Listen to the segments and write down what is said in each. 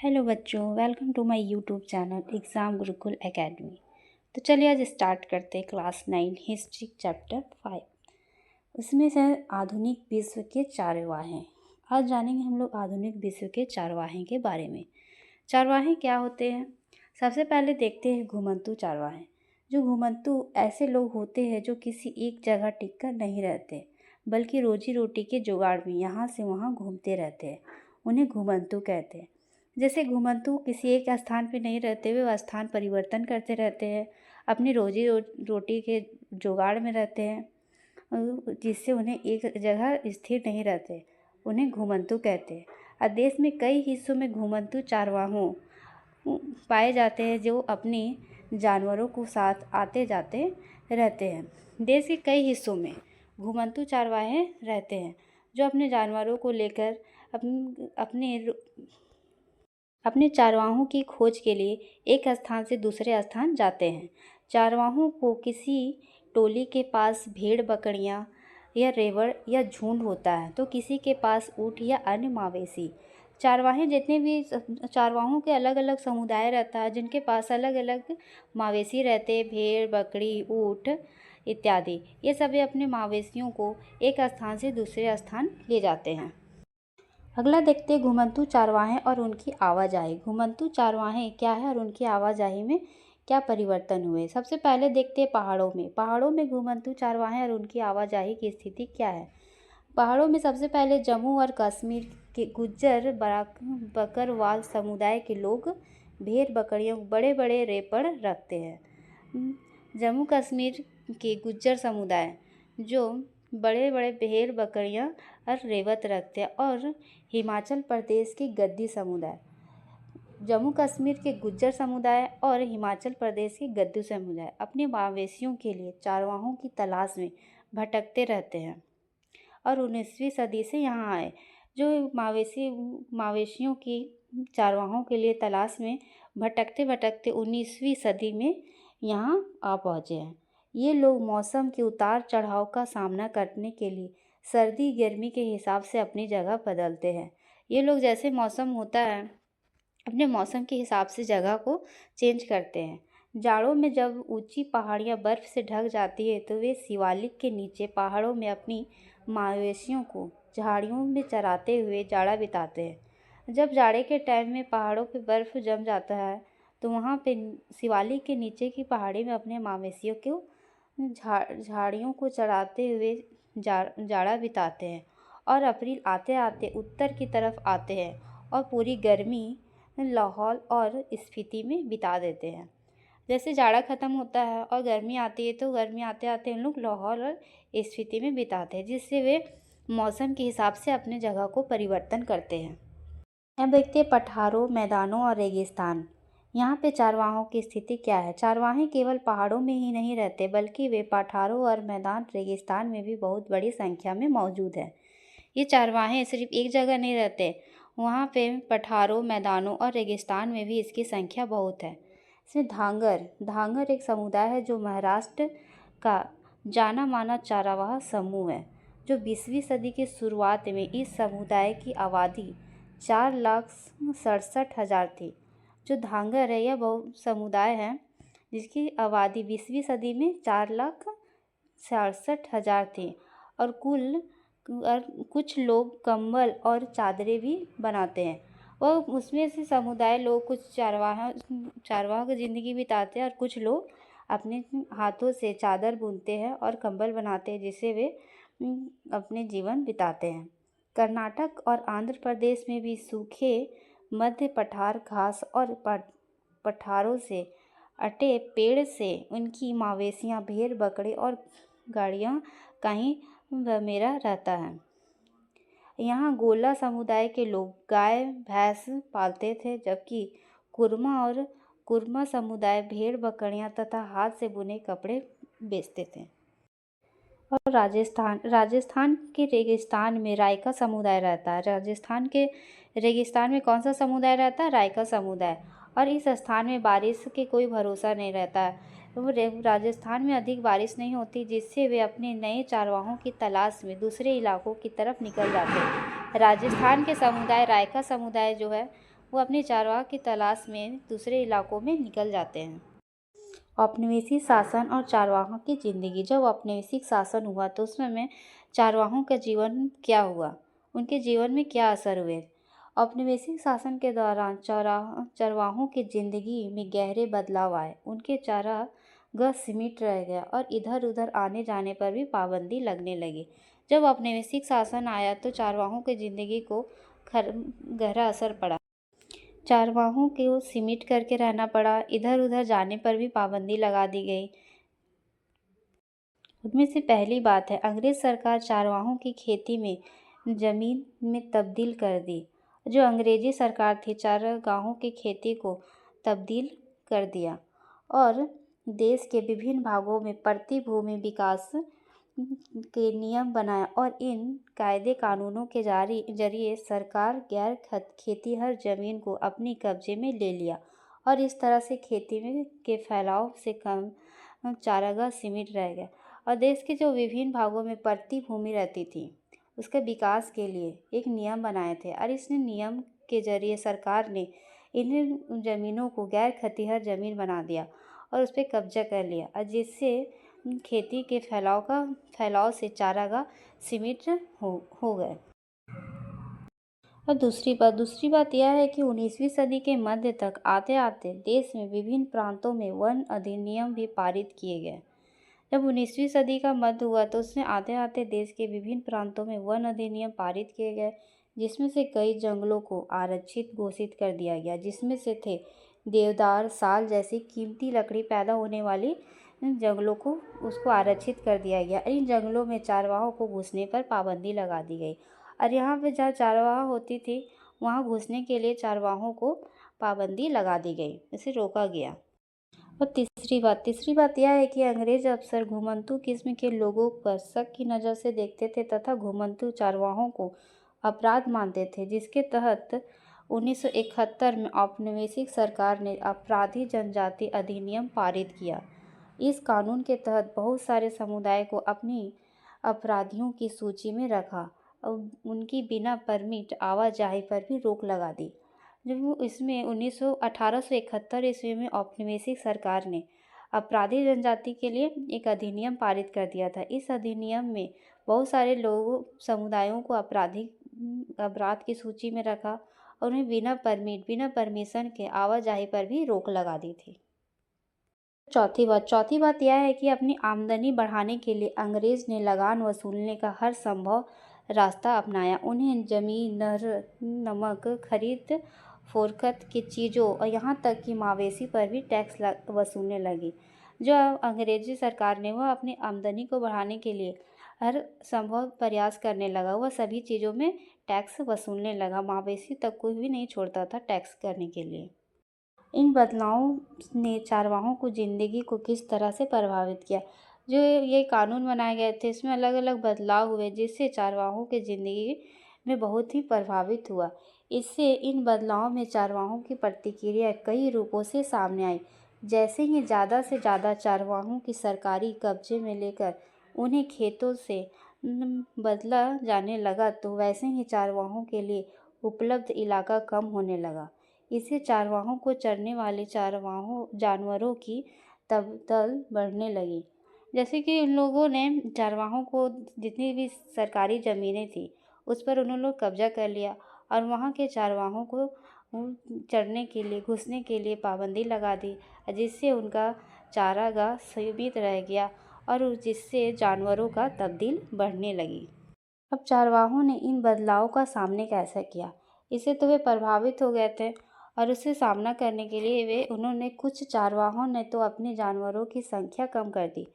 Hello बच्चों, welcome to my YouTube channel exam Gurukul academy. तो चलिए आज स्टार्ट करते हैं क्लास 9 हिस्ट्री चैप्टर 5। उसमें से आधुनिक विश्व के चारवाहे। आज जानेंगे हम लोग आधुनिक विश्व के चारवाहे के बारे में। चारवाहे क्या होते हैं? सबसे पहले देखते हैं घुमंतू चारवाहे। जो घुमंतू ऐसे लोग होते हैं जो किसी एक जगह टिक कर नहीं रहते, बल्कि रोजी रोटी के जुगाड़ में यहाँ से वहाँ घूमते रहते हैं। उन्हें घुमंतू कहते हैं। जैसे घुमंतू किसी एक स्थान पर नहीं रहते, वे स्थान परिवर्तन करते रहते हैं, अपनी रोजी रोटी के जुगाड़ में रहते हैं, जिससे उन्हें एक जगह स्थिर नहीं रहते। उन्हें घुमंतू कहते हैं। और देश में कई हिस्सों में घुमंतू चारवाहों पाए जाते हैं जो अपने जानवरों को साथ आते जाते रहते हैं। देश के कई हिस्सों में घुमंतू चारवाहे रहते हैं जो अपने जानवरों को लेकर अपने चारवाहों की खोज के लिए एक स्थान से दूसरे स्थान जाते हैं। चारवाहों को किसी टोली के पास भेड़ बकरियां या रेवड़ या झुंड होता है, तो किसी के पास ऊँट या अन्य मवेशी। चारवाहे जितने भी चारवाहों के अलग अलग समुदाय रहता है, जिनके पास अलग अलग मवेशी रहते हैं, भेड़ बकरी ऊँट इत्यादि। ये सभी अपने मवेशियों को एक स्थान से दूसरे स्थान ले जाते हैं। अगला देखते हैं घुमंतू चारवाहे और उनकी आवाजाही। घुमंतू चारवाहे क्या है और उनकी आवाजाही में क्या परिवर्तन हुए। सबसे पहले देखते हैं पहाड़ों में घुमंतू चारवाहे और उनकी आवाजाही की स्थिति क्या है। पहाड़ों में सबसे पहले जम्मू और कश्मीर के गुज्जर बकरवाल समुदाय के लोग भेड़ बकरियों बड़े बड़े रेपड़ रखते हैं। जम्मू कश्मीर के गुज्जर समुदाय जो बड़े बड़े भेड़ बकरियां और रेवत रखते हैं, और हिमाचल प्रदेश के गद्दी समुदाय, जम्मू कश्मीर के गुज्जर समुदाय और हिमाचल प्रदेश के गद्दी समुदाय अपने मवेशियों के लिए चारवाहों की तलाश में भटकते रहते हैं और 19वीं सदी से यहाँ आए। जो मवेशियों की चारवाहों के लिए तलाश में भटकते भटकते 19वीं सदी में यहाँ आ पहुँचे हैं। ये लोग मौसम के उतार चढ़ाव का सामना करने के लिए सर्दी गर्मी के हिसाब से अपनी जगह बदलते हैं। ये लोग जैसे मौसम होता है, अपने मौसम के हिसाब से जगह को चेंज करते हैं। जाड़ों में जब ऊंची पहाड़ियाँ बर्फ़ से ढक जाती है, तो वे शिवालिक के नीचे पहाड़ों में अपनी मवेशियों को झाड़ियों में चराते हुए जाड़ा बिताते हैं। जब जाड़े के टाइम में पहाड़ों पे बर्फ़ जम जाता है, तो वहाँ पे शिवालिक के नीचे की पहाड़ी में अपने मवेशियों को झाड़ियों को चराते हुए जाड़ा बिताते हैं। और अप्रैल आते आते उत्तर की तरफ आते हैं और पूरी गर्मी लाहौल और स्पीति में बिता देते हैं। जैसे जाड़ा ख़त्म होता है और गर्मी आती है, तो गर्मी आते आते उन लोग लाहौल और स्पीति में बिताते हैं, जिससे वे मौसम के हिसाब से अपने जगह को परिवर्तन करते हैं। अब देखते हैं पठारों, मैदानों और रेगिस्तान। यहाँ पे चारवाहों की स्थिति क्या है। चारवाहे केवल पहाड़ों में ही नहीं रहते, बल्कि वे पठारों और मैदान रेगिस्तान में भी बहुत बड़ी संख्या में मौजूद है। ये चारवाहे सिर्फ एक जगह नहीं रहते, वहाँ पे पठारों, मैदानों और रेगिस्तान में भी इसकी संख्या बहुत है। इसमें धांगर एक समुदाय है जो महाराष्ट्र का जाना माना चारवाहा समूह है। जो 20वीं सदी की शुरुआत में इस समुदाय की आबादी 4,67,000 थी। जो धांगर है, यह बहु समुदाय है जिसकी आबादी 20वीं सदी में 4,67,000 थी। और कुछ लोग कंबल और चादरें भी बनाते हैं। और उसमें से समुदाय लोग कुछ चारवाहा की ज़िंदगी बिताते हैं, और कुछ लोग अपने हाथों से चादर बुनते हैं और कंबल बनाते हैं, जिससे वे अपने जीवन बिताते हैं। कर्नाटक और आंध्र प्रदेश में भी सूखे मध्य पठार घास और पठारों से अटे पेड़ से उनकी मवेशियाँ, भेड़ बकरी और गाड़ियाँ कहीं बमेरा रहता है। यहाँ गोला समुदाय के लोग गाय भैंस पालते थे, जबकि कुरमा समुदाय भेड़ बकरियाँ तथा हाथ से बुने कपड़े बेचते थे। और राजस्थान के रेगिस्तान में रायका समुदाय रहता है। राजस्थान के रेगिस्तान में कौन सा समुदाय रहता है? रायका समुदाय। और इस स्थान में बारिश के कोई भरोसा नहीं रहता है। राजस्थान में अधिक बारिश नहीं होती, जिससे वे अपने नए चारवाहों की तलाश में दूसरे इलाकों की तरफ निकल जाते हैं। राजस्थान के समुदाय रायका समुदाय जो है वो अपने चारवाह की तलाश में दूसरे इलाकों में निकल जाते हैं। औपनिवेशिक शासन और चारवाहों की ज़िंदगी। जब औपनिवेशिक शासन हुआ तो उसमें चारवाहों का जीवन क्या हुआ, उनके जीवन में क्या असर हुए। औपनिवेशिक शासन के दौरान चरवाहों की ज़िंदगी में गहरे बदलाव आए। उनके चारागाह सीमित रह गया और इधर उधर आने जाने पर भी पाबंदी लगने लगी। जब औपनिवेशिक शासन आया तो चारवाहों की ज़िंदगी को गहरा असर पड़ा। चारवाहों को सीमित करके रहना पड़ा, इधर उधर जाने पर भी पाबंदी लगा दी गई। उनमें से पहली बात है, अंग्रेज सरकार चारवाहों की खेती में ज़मीन में तब्दील कर दी। जो अंग्रेजी सरकार थी चारागाहों की खेती को तब्दील कर दिया और देश के विभिन्न भागों में प्रति भूमि विकास के नियम बनाया और इन कायदे कानूनों के जरिए सरकार गैर खेतीहर ज़मीन को अपनी कब्जे में ले लिया और इस तरह से खेती में के फैलाव से कम चारागाह सीमित रह गया और देश के जो विभिन्न भागों में प्रति भूमि रहती थी उसके विकास के लिए एक नियम बनाए थे और इस नियम के जरिए सरकार ने इन ज़मीनों को गैर खेतीहर ज़मीन बना दिया और उस पर कब्जा कर लिया और जिससे खेती के फैलाव से चारागाह सीमित हो गए। और दूसरी बात यह है कि 19वीं सदी के मध्य तक आते आते देश में विभिन्न प्रांतों में वन अधिनियम भी पारित किए गए। जब 19वीं सदी का मध्य हुआ तो उसमें आते आते देश के विभिन्न प्रांतों में वन अधिनियम पारित किए गए, जिसमें से कई जंगलों को आरक्षित घोषित कर दिया गया, जिसमें से थे देवदार, साल जैसी कीमती लकड़ी पैदा होने वाली जंगलों को उसको आरक्षित कर दिया गया। इन जंगलों में चारवाहों को घुसने पर पाबंदी लगा दी गई और यहाँ पे जहाँ चारवाह होती थी वहाँ घुसने के लिए चारवाहों को पाबंदी लगा दी गई, इसे रोका गया। और तीसरी बात यह है कि अंग्रेज अफसर घुमंतू किस्म के लोगों पर शक की नज़र से देखते थे तथा घुमंतू चारवाहों को अपराध मानते थे, जिसके तहत 1971 में औपनिवेशिक सरकार ने अपराधी जनजाति अधिनियम पारित किया। इस कानून के तहत बहुत सारे समुदाय को अपनी अपराधियों की सूची में रखा और उनकी बिना परमिट आवाजाही पर भी रोक लगा दी। जब इसमें 1871 ईस्वी में औपनिवेशिक सरकार ने अपराधी जनजाति के लिए एक अधिनियम पारित कर दिया था। इस अधिनियम में बहुत सारे लोगों समुदायों को अपराध की सूची में रखा और उन्हें बिना परमिशन के आवाजाही पर भी रोक लगा दी थी। चौथी बात यह है कि अपनी आमदनी बढ़ाने के लिए अंग्रेज ने लगान वसूलने का हर संभव रास्ता अपनाया। उन्हें जमीन, नमक, खरीद फरोख्त की चीज़ों और यहाँ तक कि मवेशी पर भी टैक्स वसूलने लगी। जो अंग्रेजी सरकार ने वह अपनी आमदनी को बढ़ाने के लिए हर संभव प्रयास करने लगा। वह सभी चीज़ों में टैक्स वसूलने लगा, मवेशी तक कोई भी नहीं छोड़ता था टैक्स करने के लिए। इन बदलावों ने चारवाहों को ज़िंदगी को किस तरह से प्रभावित किया। जो ये कानून बनाए गए थे इसमें अलग अलग बदलाव हुए जिससे चारवाहों की ज़िंदगी में बहुत ही प्रभावित हुआ। इससे इन बदलावों में चारवाहों की प्रतिक्रिया कई रूपों से सामने आई। जैसे ही ज़्यादा से ज़्यादा चारवाहों की सरकारी कब्जे में लेकर उन्हें खेतों से बदला जाने लगा तो वैसे ही चारवाहों के लिए उपलब्ध इलाका कम होने लगा। इससे चारवाहों को चरने वाले जानवरों की तबदल बढ़ने लगी। जैसे कि उन लोगों ने चारवाहों को जितनी भी सरकारी ज़मीनें थी उस पर उन्होंने लोग कब्जा कर लिया और वहाँ के चारवाहों को चरने के लिए घुसने के लिए पाबंदी लगा दी, जिससे उनका चारागाह सीमित रह गया और जिससे जानवरों का तब्दील बढ़ने लगी। अब चारवाहों ने इन बदलावों का सामना कैसे किया, इससे तो वे प्रभावित हो गए थे और उससे सामना करने के लिए उन्होंने कुछ चारवाहों ने तो अपने जानवरों की संख्या कम कर दी।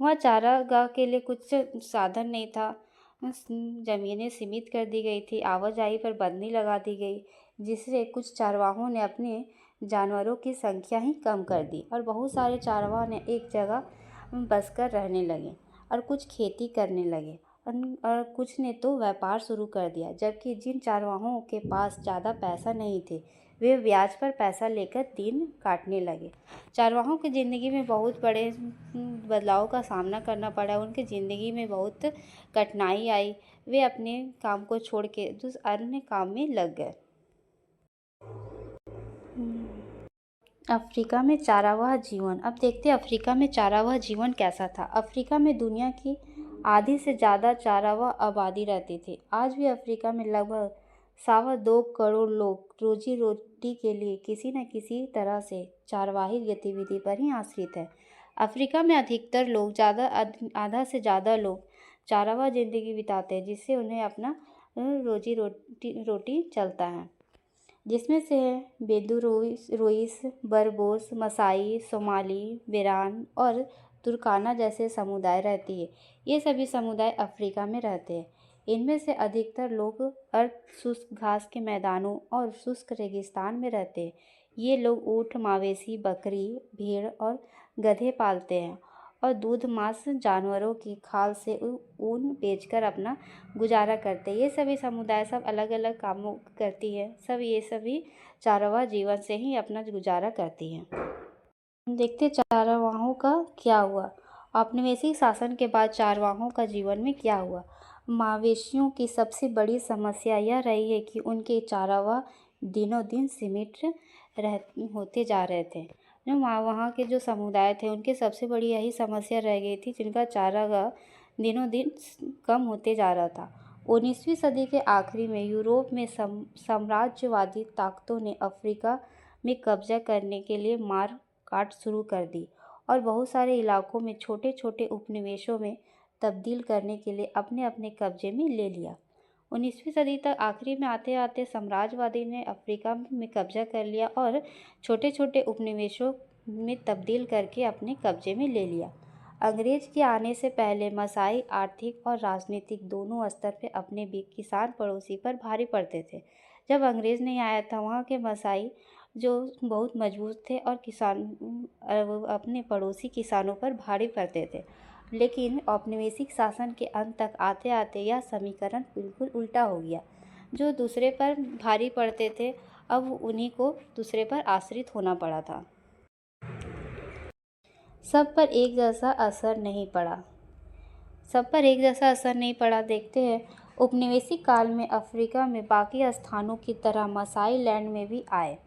वहाँ चारागाह के लिए कुछ साधन नहीं था, ज़मीनें सीमित कर दी गई थी, आवाजाही पर बंदी लगा दी गई, जिससे कुछ चारवाहों ने अपने जानवरों की संख्या ही कम कर दी और बहुत सारे चारवाह ने एक जगह बसकर रहने लगे और कुछ खेती करने लगे और कुछ ने तो व्यापार शुरू कर दिया। जबकि जिन चारवाहों के पास ज़्यादा पैसा नहीं थे वे ब्याज पर पैसा लेकर दिन काटने लगे। चारवाहों की ज़िंदगी में बहुत बड़े बदलाव का सामना करना पड़ा, उनकी ज़िंदगी में बहुत कठिनाई आई। वे अपने काम को छोड़ के अन्य काम में लग गए। अफ्रीका में चारावाह जीवन। अब देखते हैं अफ्रीका में चारावाह जीवन कैसा था। अफ्रीका में दुनिया की आधी से ज़्यादा चारावाह आबादी रहती थी। आज भी अफ्रीका में लगभग 2.25 करोड़ लोग रोजी रोटी के लिए किसी न किसी तरह से चारवाही गतिविधि पर ही आश्रित हैं। अफ्रीका में अधिकतर लोग आधा से ज़्यादा लोग चारावाह जिंदगी बिताते हैं, जिससे उन्हें अपना रोजी रोटी चलता है, जिसमें से बेदू रोइस, बरबोस, मसाई, सोमाली, बेरान और तुर्काना जैसे समुदाय रहती है। ये सभी समुदाय अफ्रीका में रहते हैं। इनमें से अधिकतर लोग अर्ध शुष्क घास के मैदानों और शुष्क रेगिस्तान में रहते हैं। ये लोग ऊँट, मवेशी, बकरी, भेड़ और गधे पालते हैं और दूध, मांस, जानवरों की खाल से ऊन बेचकर अपना गुजारा करते हैं। ये सभी समुदाय सब अलग अलग कामों करती है। ये सभी चारावाह जीवन से ही अपना गुजारा करती हैं। देखते चारावाहों का क्या हुआ। औपनिवेशिक शासन के बाद चारावाहों का जीवन में क्या हुआ। मवेशियों की सबसे बड़ी समस्या यह रही है कि उनके चारावाह दिनों दिन सीमित होते जा रहे थे। जो वहाँ के जो समुदाय थे उनकी सबसे बड़ी यही समस्या रह गई थी, जिनका चारागाह दिनों दिन कम होते जा रहा था। 19वीं सदी के आखिरी में यूरोप में साम्राज्यवादी ताकतों ने अफ्रीका में कब्जा करने के लिए मार काट शुरू कर दी और बहुत सारे इलाकों में छोटे छोटे उपनिवेशों में तब्दील करने के लिए अपने अपने कब्जे में ले लिया। 19वीं सदी तक आखिरी में आते आते साम्राज्यवादी ने अफ्रीका में कब्जा कर लिया और छोटे छोटे उपनिवेशों में तब्दील करके अपने कब्जे में ले लिया। अंग्रेज के आने से पहले मसाई आर्थिक और राजनीतिक दोनों स्तर पर अपने भी किसान पड़ोसी पर भारी पड़ते थे। जब अंग्रेज नहीं आया था, वहाँ के मसाई जो बहुत मजबूत थे और किसान अपने पड़ोसी किसानों पर भारी पड़ते थे। लेकिन औपनिवेशिक शासन के अंत तक आते आते यह समीकरण बिल्कुल उल्टा हो गया। जो दूसरे पर भारी पड़ते थे, अब उन्हीं को दूसरे पर आश्रित होना पड़ा था। सब पर एक जैसा असर नहीं पड़ा। देखते हैं उपनिवेशिक काल में अफ्रीका में बाकी स्थानों की तरह मसाई लैंड में भी आए।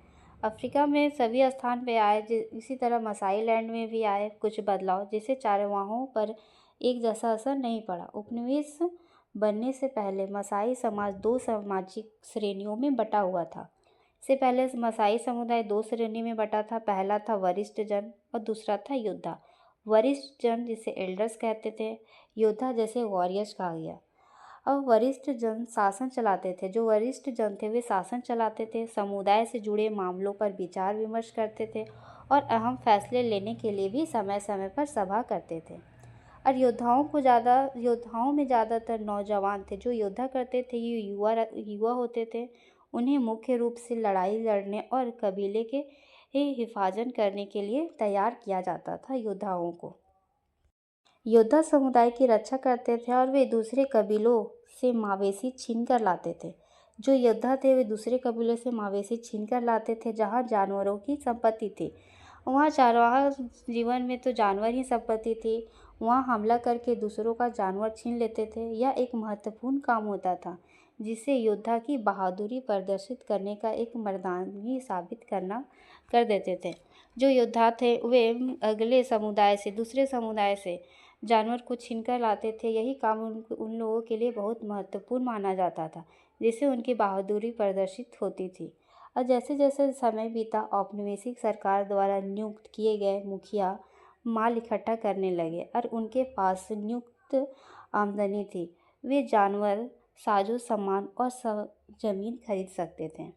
अफ्रीका में सभी स्थान पे आए, इसी तरह मसाई लैंड में भी आए कुछ बदलाव, जिससे चारावाहों पर एक जैसा असर नहीं पड़ा। उपनिवेश बनने से पहले मसाई समाज 2 सामाजिक श्रेणियों में बटा हुआ था। इससे पहले मसाई समुदाय 2 श्रेणी में बटा था। पहला था वरिष्ठ जन और दूसरा था योद्धा। वरिष्ठ जन जिसे एल्डर्स कहते थे, योद्धा जैसे वॉरियर्स कहा गया। अब वरिष्ठ जन शासन चलाते थे। जो वरिष्ठ जन थे वे शासन चलाते थे, समुदाय से जुड़े मामलों पर विचार विमर्श करते थे और अहम फैसले लेने के लिए भी समय समय पर सभा करते थे। और योद्धाओं में ज़्यादातर नौजवान थे। जो योद्धा करते थे ये युवा होते थे। उन्हें मुख्य रूप से लड़ाई लड़ने और कबीले के हिफाजत करने के लिए तैयार किया जाता था। योद्धाओं को योद्धा समुदाय की रक्षा करते थे और वे दूसरे कबीलों से मवेशी छीन कर लाते थे। जो योद्धा थे वे दूसरे कबीलों से मवेशी छीन कर लाते थे। जहाँ जानवरों की संपत्ति थी, वहाँ चारवाहा जीवन में तो जानवर ही संपत्ति थी। वहाँ हमला करके दूसरों का जानवर छीन लेते थे। यह एक महत्वपूर्ण काम होता था, जिसे योद्धा की बहादुरी प्रदर्शित करने का एक मर्दानगी साबित कर देते थे। जो योद्धा थे वे अगले समुदाय से, दूसरे समुदाय से जानवर को छीन कर लाते थे। यही काम उन लोगों के लिए बहुत महत्वपूर्ण माना जाता था, जिससे उनकी बहादुरी प्रदर्शित होती थी। और जैसे जैसे समय बीता, औपनिवेशिक सरकार द्वारा नियुक्त किए गए मुखिया माल इकट्ठा करने लगे और उनके पास नियुक्त आमदनी थी। वे जानवर, साजो सामान और जमीन खरीद सकते थे।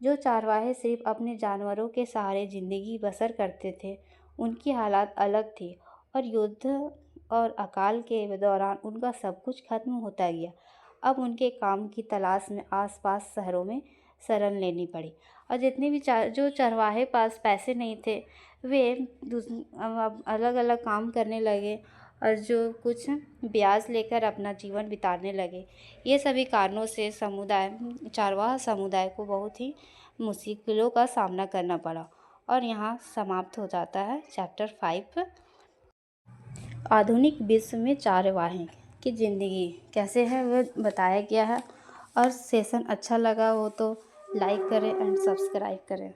जो चारवाहे सिर्फ अपने जानवरों के सहारे जिंदगी बसर करते थे, उनकी हालात अलग थी। और युद्ध और अकाल के दौरान उनका सब कुछ खत्म होता गया। अब उनके काम की तलाश में आसपास शहरों में शरण लेनी पड़ी। और जितने भी जो चरवाहे पास पैसे नहीं थे, वे अलग अलग काम करने लगे और जो कुछ ब्याज लेकर अपना जीवन बिताने लगे। ये सभी कारणों से चारवाहा समुदाय को बहुत ही मुश्किलों का सामना करना पड़ा। और यहाँ समाप्त हो जाता है चैप्टर 5। आधुनिक विश्व में चारवाहे की ज़िंदगी कैसे है वह बताया गया है। और सेशन अच्छा लगा हो तो लाइक करें एंड सब्सक्राइब करें।